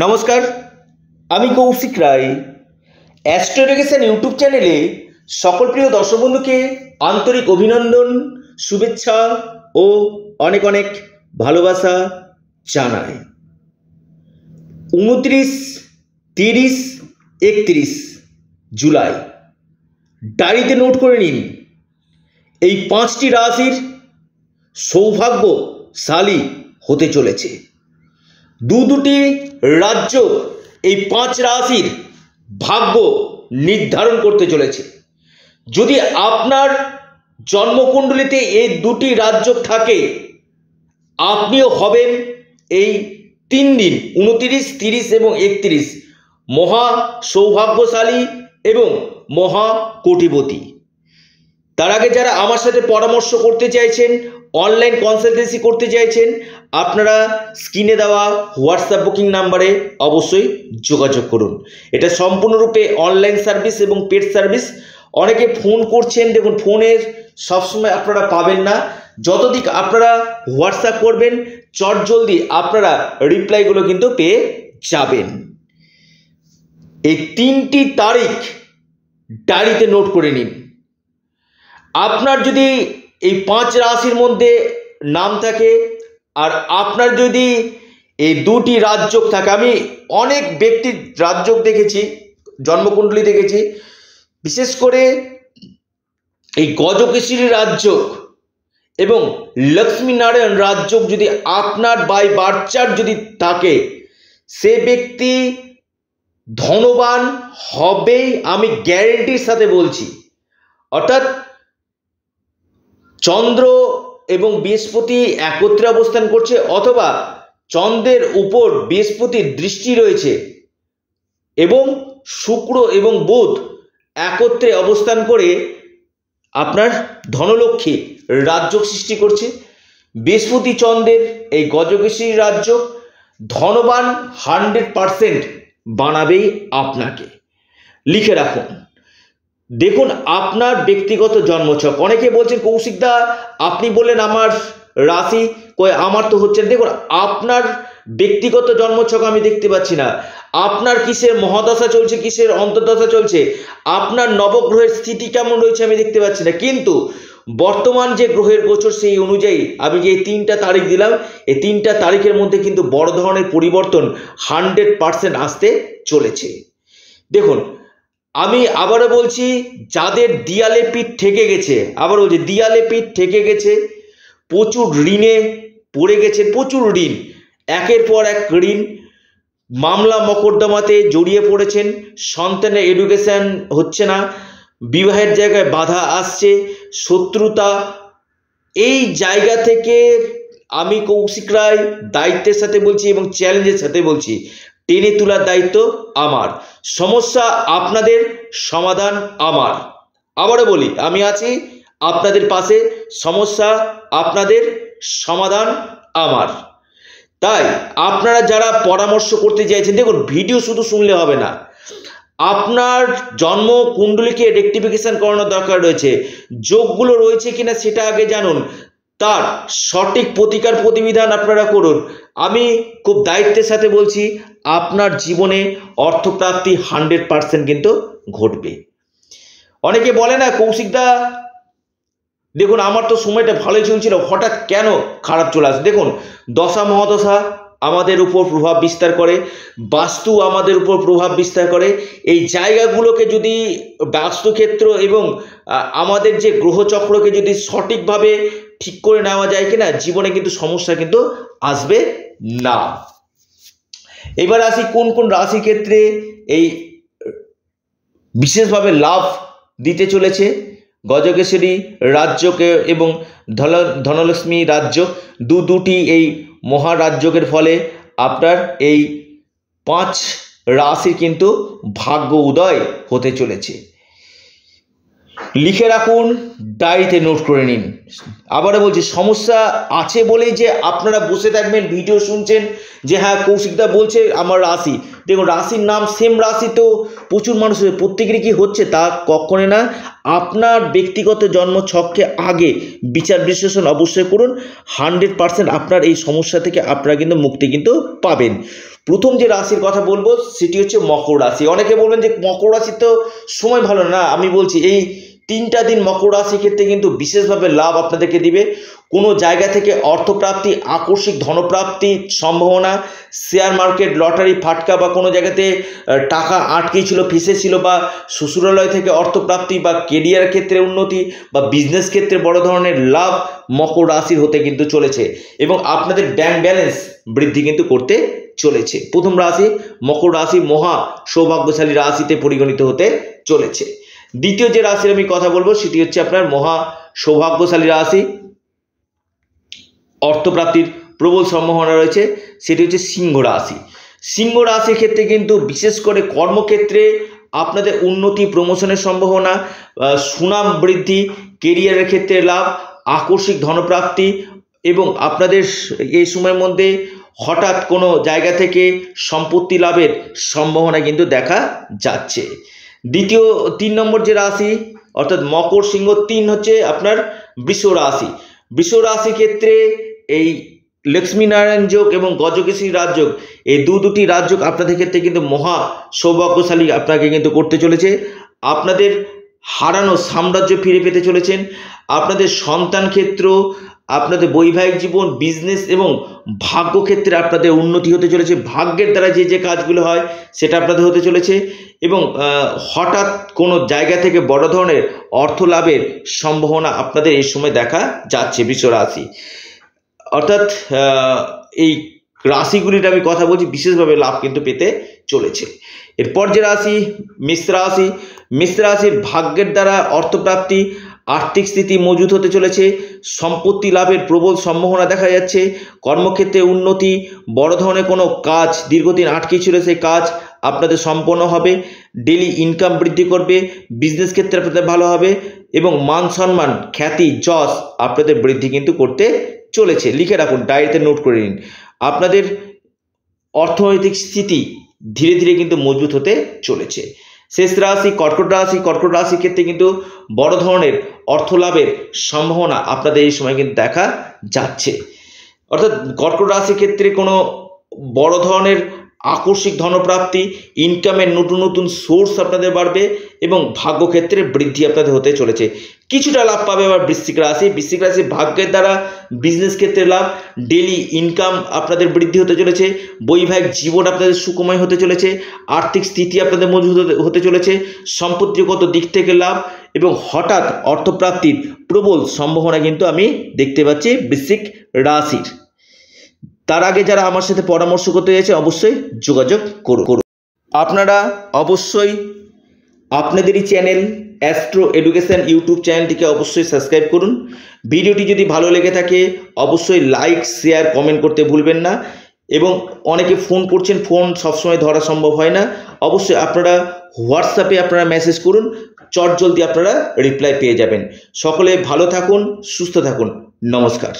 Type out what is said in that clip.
নমস্কার, আমি কৌশিক রায়। অ্যাস্ট্রোএডুকেশন ইউটিউব চ্যানেলে সকল প্রিয় দর্শক বন্ধুকে আন্তরিক অভিনন্দন, শুভেচ্ছা ও অনেক অনেক ভালোবাসা জানাই। 29, 30, 31 জুলাই ডায়েরিতে নোট করে নিন। এই 5টি রাশির সৌভাগ্যশালী হতে চলেছে। দুটি রাজ্য এই 5 রাশির ভাগ্য নির্ধারণ করতে চলেছে। যদি আপনার জন্মকুণ্ডলিতে এই দুটি রাজ্য থাকে, আপনিও হবেন এই 3 দিন 29, 30 এবং 31 মহা সৌভাগ্যশালী এবং মহা কোটিপতি। তার আগে যারা আমার সাথে পরামর্শ করতে চাইছেন, অনলাইন কনসালটেন্সি করতে চাইছেন, আপনারা স্ক্রিনে দেওয়া হোয়াটসঅ্যাপ বুকিং নাম্বারে অবশ্যই যোগাযোগ করুন। এটা সম্পূর্ণরূপে অনলাইন সার্ভিস এবং পেড সার্ভিস। অনেকে ফোন করছেন, দেখুন ফোনের সবসময় আপনারা পাবেন না। যতদিক আপনারা হোয়াটসঅ্যাপ করবেন, চটজলদি আপনারা রিপ্লাইগুলো কিন্তু পেয়ে যাবেন। এই 3টি তারিখ ডায়েরিতে নোট করে নিন। আপনার যদি এই 5 রাশির মধ্যে নাম থাকে আর আপনার যদি এই 2টি রাজযোগ থাকে, আমি অনেক ব্যক্তির রাজযোগ দেখেছি, জন্মকুণ্ডলী দেখেছি, বিশেষ করে এই গজকেশরী রাজযোগ এবং লক্ষ্মীনারায়ণ রাজযোগ যদি আপনার বাই বার্থ চার্ট যদি থাকে, সে ব্যক্তি ধনবান হবেই, আমি গ্যারেন্টির সাথে বলছি। অর্থাৎ চন্দ্র এবং বৃহস্পতি একত্রে অবস্থান করছে, অথবা চন্দ্রের উপর বৃহস্পতির দৃষ্টি রয়েছে এবং শুক্র এবং বুধ একত্রে অবস্থান করে আপনার ধনলক্ষ্মী রাজযোগ সৃষ্টি করছে। বৃহস্পতি চন্দ্রের এই গজকেশরী রাজযোগ ধনবান 100% বানাবেই আপনাকে। লিখে রাখুন। দেখুন আপনার ব্যক্তিগত জন্মছক। অনেকে বলছেন কৌশিকদা আপনি বললেন আমার রাশি কয়, আমার তো হচ্ছে। দেখুন আপনার ব্যক্তিগত জন্মছক আমি দেখতে পাচ্ছি না। আপনার কিসের মহাদশা চলছে, কিসের অন্তর্দশা চলছে, আপনার নবগ্রহের স্থিতি কেমন রয়েছে আমি দেখতে পাচ্ছি না। কিন্তু বর্তমান যে গ্রহের গোচর সেই অনুযায়ী আমি যে 3টা তারিখ দিলাম, এই 3টা তারিখের মধ্যে কিন্তু বড় ধরনের পরিবর্তন 100% আসতে চলেছে। দেখুন আমি আবারও বলছি, যাদের দিয়ালে পিঠ ঠেকে গেছে, আবার বলছি দিয়ালে পিঠ ঠেকে গেছে, প্রচুর ঋণে পড়ে গেছে, প্রচুর ঋণ, একের পর এক ঋণ, মামলা মকদ্দমাতে জড়িয়ে পড়েছেন, সন্তানের এডুকেশন হচ্ছে না, বিবাহের জায়গায় বাধা আসছে, শত্রুতা, এই জায়গা থেকে আমি কৌশিক রায় দায়িত্বের সাথে বলছি এবং চ্যালেঞ্জের সাথে বলছি, টেনে তোলার দায়িত্ব আমার। সমস্যা আপনাদের, সমাধান আমার। আবারও বলি, আমি আছি আপনাদের পাশে, সমস্যা আপনাদের, সমাধান আমার। তাই আপনারা যারা পরামর্শ করতে চাইছেন, দেখুন ভিডিও শুধু শুনলে হবে না, আপনার জন্ম কুণ্ডলীকে রেকটিফিকেশন করানোর দরকার রয়েছে। যোগগুলো রয়েছে কিনা সেটা আগে জানুন, তার সঠিক প্রতিকার প্রতিবিধান আপনারা করুন। আমি খুব দায়িত্বের সাথে বলছি, আপনার জীবনে অর্থপ্রাপ্তি 100% কিন্তু ঘটবে। অনেকে বলে না কৌশিকদা দেখুন আমার তো সময়টা ভালোই চলছিল, হঠাৎ কেন খারাপ চলে আসে। দেখুন দশা মহাদশা আমাদের উপর প্রভাব বিস্তার করে, বাস্তু আমাদের উপর প্রভাব বিস্তার করে। এই জায়গাগুলোকে যদি বাস্তুক্ষেত্র এবং আমাদের যে গ্রহচক্রকে যদি সঠিকভাবে ঠিক করে নেওয়া যায় কিনা, জীবনে কিন্তু সমস্যা কিন্তু আসবে না। এবার আসি কোন কোন রাশি ক্ষেত্রে এই বিশেষভাবে লাভ দিতে চলেছে। গজকেশরী রাজযোগে এবং ধনলক্ষ্মী রাজযোগ, দুটি এই মহারাজযোগের ফলে আপনার এই 5 রাশির কিন্তু ভাগ্য উদয় হতে চলেছে। লিখে রাখুন, ডায়েরিতে নোট করে নিন। আবারও বলছি, সমস্যা আছে বলেই যে আপনারা বসে থাকবেন ভিডিও শুনছেন যে হ্যাঁ কৌশিকদা বলছে আমার রাশি। দেখুন রাশির নাম সেম রাশি তো প্রচুর মানুষের, প্রত্যেকেরই কি হচ্ছে তা কখনোই না। আপনার ব্যক্তিগত জন্ম ছককে আগে বিচার বিশ্লেষণ অবশ্যই করুন। 100% আপনার এই সমস্যা থেকে আপনারা কিন্তু মুক্তি কিন্তু পাবেন। প্রথম যে রাশির কথা বলবো সেটি হচ্ছে মকর রাশি। অনেকে বলবেন যে মকর রাশি তো সময় ভালো না, আমি বলছি এই 3টা দিন মকর রাশির ক্ষেত্রে কিন্তু বিশেষভাবে লাভ আপনাদেরকে দিবে। কোনো জায়গা থেকে অর্থপ্রাপ্তি, আকস্মিক ধনপ্রাপ্তি সম্ভাবনা, শেয়ার মার্কেট, লটারি, ফাটকা বা কোনো জায়গাতে টাকা আটকে ছিল, ফেসে ছিল, বা শ্বশুরালয় থেকে অর্থপ্রাপ্তি বা কেরিয়ার ক্ষেত্রে উন্নতি বা বিজনেস ক্ষেত্রে বড় ধরনের লাভ মকর রাশির হতে কিন্তু চলেছে এবং আপনাদের ব্যাংক ব্যালেন্স বৃদ্ধি কিন্তু করতে চলেছে। প্রথম রাশি মকর রাশি মহা সৌভাগ্যশালী রাশিতে পরিগণিত হতে চলেছে। দ্বিতীয় যে রাশির আমি কথা বলবো সেটি হচ্ছে আপনার মহা সৌভাগ্যশালী রাশি, অর্থপ্রাপ্তির প্রবল সম্ভাবনা রয়েছে, সেটি হচ্ছে সিংহ রাশি। সিংহ রাশির ক্ষেত্রে কিন্তু বিশেষ করে কর্মক্ষেত্রে আপনাদের উন্নতি, প্রমোশনের সম্ভাবনা, সুনাম বৃদ্ধি, কেরিয়ারের ক্ষেত্রে লাভ, আকস্মিক ধনপ্রাপ্তি এবং আপনাদের এই সময়ের মধ্যে হঠাৎ কোনো জায়গা থেকে সম্পত্তি লাভের সম্ভাবনা কিন্তু দেখা যাচ্ছে। দ্বিতীয় 3 নম্বর যে রাশি অর্থাৎ মকর, সিংহ, 3 হচ্ছে আপনার বৃষ রাশি। বৃষ রাশির ক্ষেত্রে এই লক্ষ্মীনারায়ণ যোগ এবং গজকেশরী রাজযোগ, এই দুটি রাজযোগ আপনাদের ক্ষেত্রে কিন্তু মহা সৌভাগ্যশালী আপনাকে কিন্তু করতে চলেছে। আপনাদের হারানো সাম্রাজ্য ফিরে পেতে চলেছেন। আপনাদের সন্তান ক্ষেত্র, আপনাদের বৈবাহিক জীবন, বিজনেস এবং ভাগ্য ক্ষেত্রে আপনাদের উন্নতি হতে চলেছে। ভাগ্যের দ্বারা যে যে কাজগুলো হয় সেটা আপনাদের হতে চলেছে এবং হঠাৎ কোনো জায়গা থেকে বড় ধরনের অর্থ লাভের সম্ভাবনা আপনাদের এই সময় দেখা যাচ্ছে বৃষ রাশি। অর্থাৎ এই রাশিগুলির আমি কথা বলছি বিশেষভাবে লাভ কিন্তু পেতে চলেছে। এরপর যে রাশি মেষ রাশি। মেষ রাশির ভাগ্যের দ্বারা অর্থপ্রাপ্তি, আর্থিক স্থিতি মজবুত হতে চলেছে, সম্পত্তি লাভের প্রবল সম্ভাবনা দেখা যাচ্ছে, কর্মক্ষেত্রে উন্নতি, বড় ধরনের কোনো কাজ দীর্ঘদিন আটকে ছিল সেই কাজ আপনাদের সম্পন্ন হবে, ডেলি ইনকাম বৃদ্ধি করবে, বিজনেস ক্ষেত্রে আপনাদের ভালো হবে এবং মান সম্মান, খ্যাতি, যশ আপনাদের বৃদ্ধি কিন্তু করতে চলেছে। লিখে রাখুন, ডায়েরিতে নোট করে নিন। আপনাদের অর্থনৈতিক স্থিতি ধীরে ধীরে কিন্তু মজবুত হতে চলেছে। শেষ রাশি কর্কট রাশি। কর্কট রাশির ক্ষেত্রে কিন্তু বড় ধরনের অর্থ লাভের সম্ভাবনা আপনাদের এই সময় কিন্তু দেখা যাচ্ছে। অর্থাৎ কর্কট রাশির ক্ষেত্রে কোনো বড় ধরনের আকস্মিক ধনপ্রাপ্তি, ইনকামের নতুন নতুন সোর্স আপনাদের বাড়বে এবং ভাগ্যক্ষেত্রে বৃদ্ধি আপনাদের হতে চলেছে। কিছুটা লাভ পাবে আবার বৃশ্চিক রাশি। বৃশ্চিক রাশি ভাগ্যের দ্বারা বিজনেস ক্ষেত্রে লাভ, ডেলি ইনকাম আপনাদের বৃদ্ধি হতে চলেছে, বৈবাহিক জীবন আপনাদের সুখময় হতে চলেছে, আর্থিক স্থিতি আপনাদের মজবুত হতে চলেছে, সম্পত্তিগত দিক থেকে লাভ এবং হঠাৎ অর্থপ্রাপ্তির প্রবল সম্ভাবনা কিন্তু আমি দেখতে পাচ্ছি বৃশ্চিক রাশির। তার আগে যারা আমার সাথে পরামর্শ করতে চাইছে অবশ্যই যোগাযোগ করুন। আপনারা অবশ্যই আপনাদেরই চ্যানেল অ্যাস্ট্রো এডুকেশন ইউটিউব চ্যানেলটিকে অবশ্যই সাবস্ক্রাইব করুন। ভিডিওটি যদি ভালো লেগে থাকে অবশ্যই লাইক, শেয়ার, কমেন্ট করতে ভুলবেন না এবং অনেকে ফোন করছেন, ফোন সবসময় ধরা সম্ভব হয় না। অবশ্যই আপনারা হোয়াটসঅ্যাপে আপনারা মেসেজ করুন, চটজলদি আপনারা রিপ্লাই পেয়ে যাবেন। সকলে ভালো থাকুন, সুস্থ থাকুন, নমস্কার।